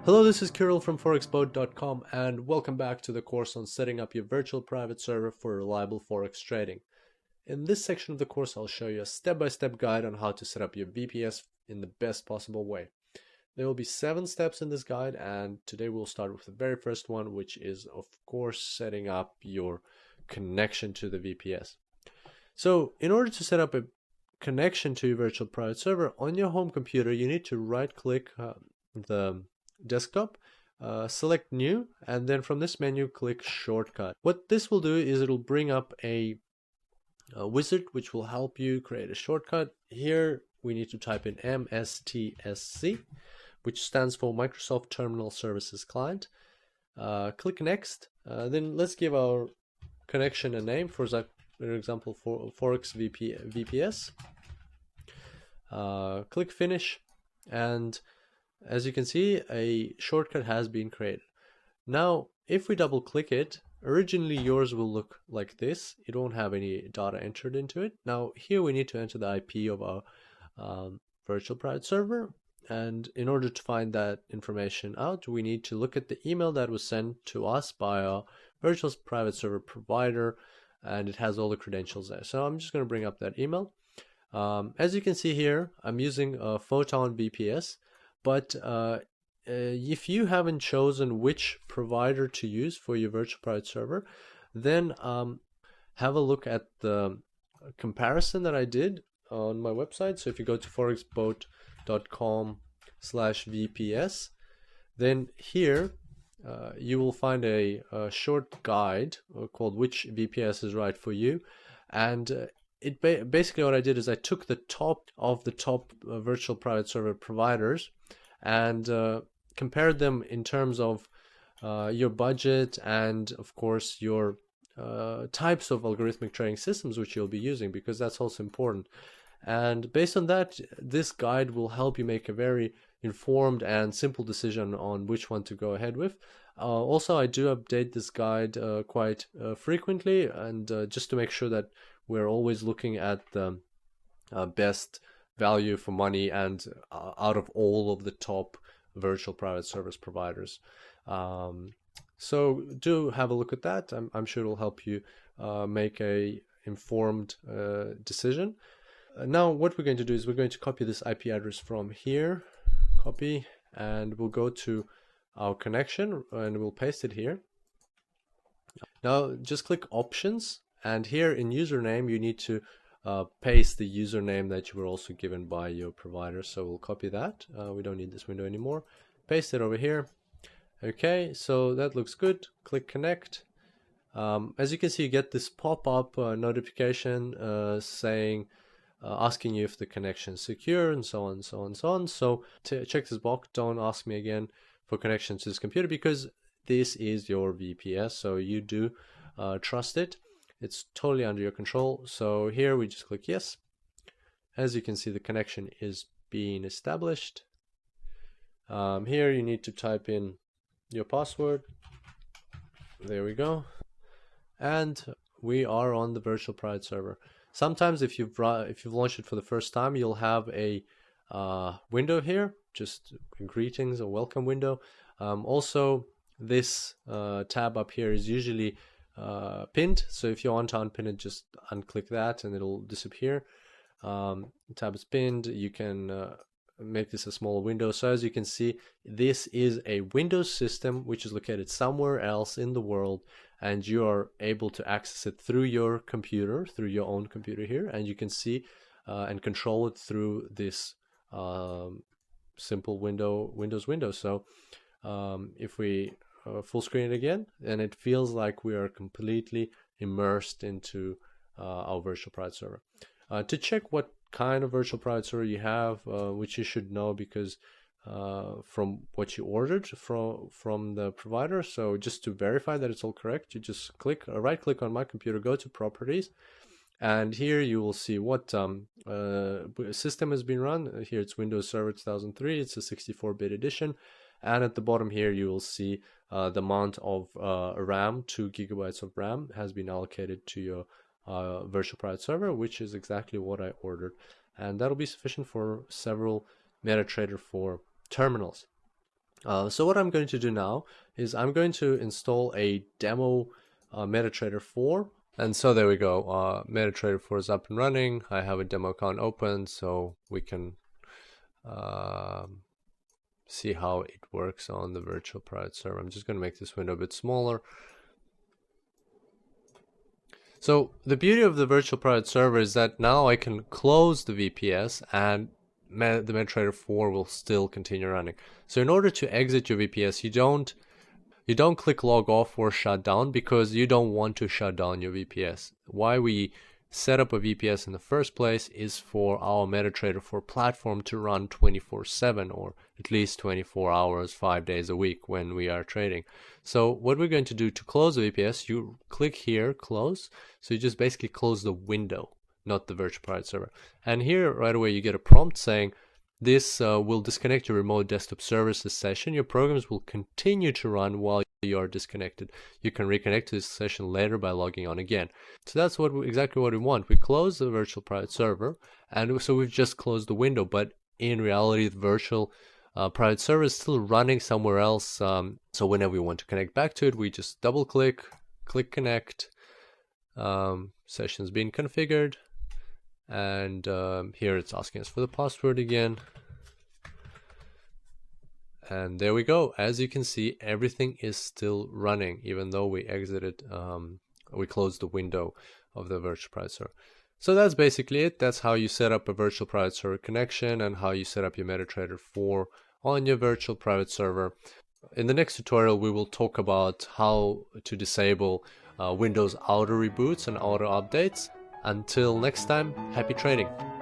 Hello, this is Kirill from forexboat.com and welcome back to the course on setting up your virtual private server for reliable Forex trading. In this section of the course, I'll show you a step-by-step guide on how to set up your VPS in the best possible way. There will be 7 steps in this guide, and today we'll start with the very first one, which is, of course, setting up your connection to the VPS. So in order to set up a connection to your virtual private server on your home computer, you need to right-click the desktop, select new, and then from this menu click shortcut. What this will do is it'll bring up a wizard which will help you create a shortcut. Here we need to type in MSTSC, which stands for Microsoft Terminal Services Client. Click next. Then let's give our connection a name. For example, for Forex VPS. Click finish, and as you can see, a shortcut has been created. Now, if we double click it, originally yours will look like this. It won't have any data entered into it. Now, here we need to enter the IP of our virtual private server. And in order to find that information out, we need to look at the email that was sent to us by our virtual private server provider, and it has all the credentials there. So I'm just going to bring up that email. As you can see here, I'm using a Photon VPS. But if you haven't chosen which provider to use for your virtual private server, then have a look at the comparison that I did on my website. So if you go to forexboat.com/VPS, then here you will find a short guide called Which VPS is Right for You. And basically what I did is I took the top of the top virtual private server providers and compared them in terms of your budget and of course your types of algorithmic trading systems which you'll be using, because that's also important. And based on that, this guide will help you make a very informed and simple decision on which one to go ahead with. Also, I do update this guide quite frequently, and just to make sure that we're always looking at the best value for money and out of all of the top virtual private service providers. So do have a look at that. I'm sure it'll help you make a informed decision. Now what we're going to do is we're going to copy this IP address from here, copy, and we'll go to our connection and we'll paste it here. Now just click options, and here in username you need to paste the username that you were also given by your provider. So we'll copy that. We don't need this window anymore. Paste it over here. Okay, so that looks good. Click connect. As you can see, you get this pop-up notification saying, asking you if the connection is secure, and so on, so on, so on. So to check this box, don't ask me again for connection to this computer, because this is your VPS, so you do trust it. It's totally under your control. So here we just click yes. As you can see, the connection is being established. Here you need to type in your password. There we go. And we are on the virtual private server. Sometimes if you've launched it for the first time, you'll have a window here, just greetings or welcome window. Also, this tab up here is usually pinned, so if you want to unpin it, just unclick that and it'll disappear. Tab is pinned. You can make this a small window. So as you can see, this is a Windows system which is located somewhere else in the world, and you are able to access it through your computer, through your own computer here, and you can see and control it through this simple Windows window. So if we full screen it again, and it feels like we are completely immersed into our virtual private server. To check what kind of virtual private server you have, which you should know because from what you ordered from the provider. So just to verify that it's all correct, you just right click on my computer, go to properties, and here you will see what system has been run. Here it's Windows Server 2003. It's a 64-bit edition. And at the bottom here, you will see the amount of RAM, 2 GB of RAM has been allocated to your virtual private server, which is exactly what I ordered. And that'll be sufficient for several MetaTrader 4 terminals. So what I'm going to do now is I'm going to install a demo MetaTrader 4. And so there we go. MetaTrader 4 is up and running. I have a demo account open, so we can see how it works on the virtual private server. I'm just going to make this window a bit smaller. So the beauty of the virtual private server is that now I can close the VPS and the MetaTrader 4 will still continue running. So in order to exit your VPS, you don't click log off or shut down, because you don't want to shut down your VPS. Why we set up a VPS in the first place is for our MetaTrader 4 platform to run 24/7, or at least 24 hours, 5 days a week when we are trading. So what we're going to do to close the VPS, you click here, close. So you just basically close the window, not the virtual private server. And here right away you get a prompt saying, this will disconnect your remote desktop services session. Your programs will continue to run while you are disconnected. You can reconnect to this session later by logging on again. So that's exactly what we want. We close the virtual private server, and so we've just closed the window, but in reality the virtual private server is still running somewhere else. So whenever we want to connect back to it, we just double click connect, sessions being configured. And here it's asking us for the password again, and there we go. As you can see, everything is still running even though we exited, we closed the window of the virtual private server. So that's basically it. That's how you set up a virtual private server connection and how you set up your MetaTrader 4 on your virtual private server. In the next tutorial we will talk about how to disable Windows auto reboots and auto updates. Until next time, happy trading!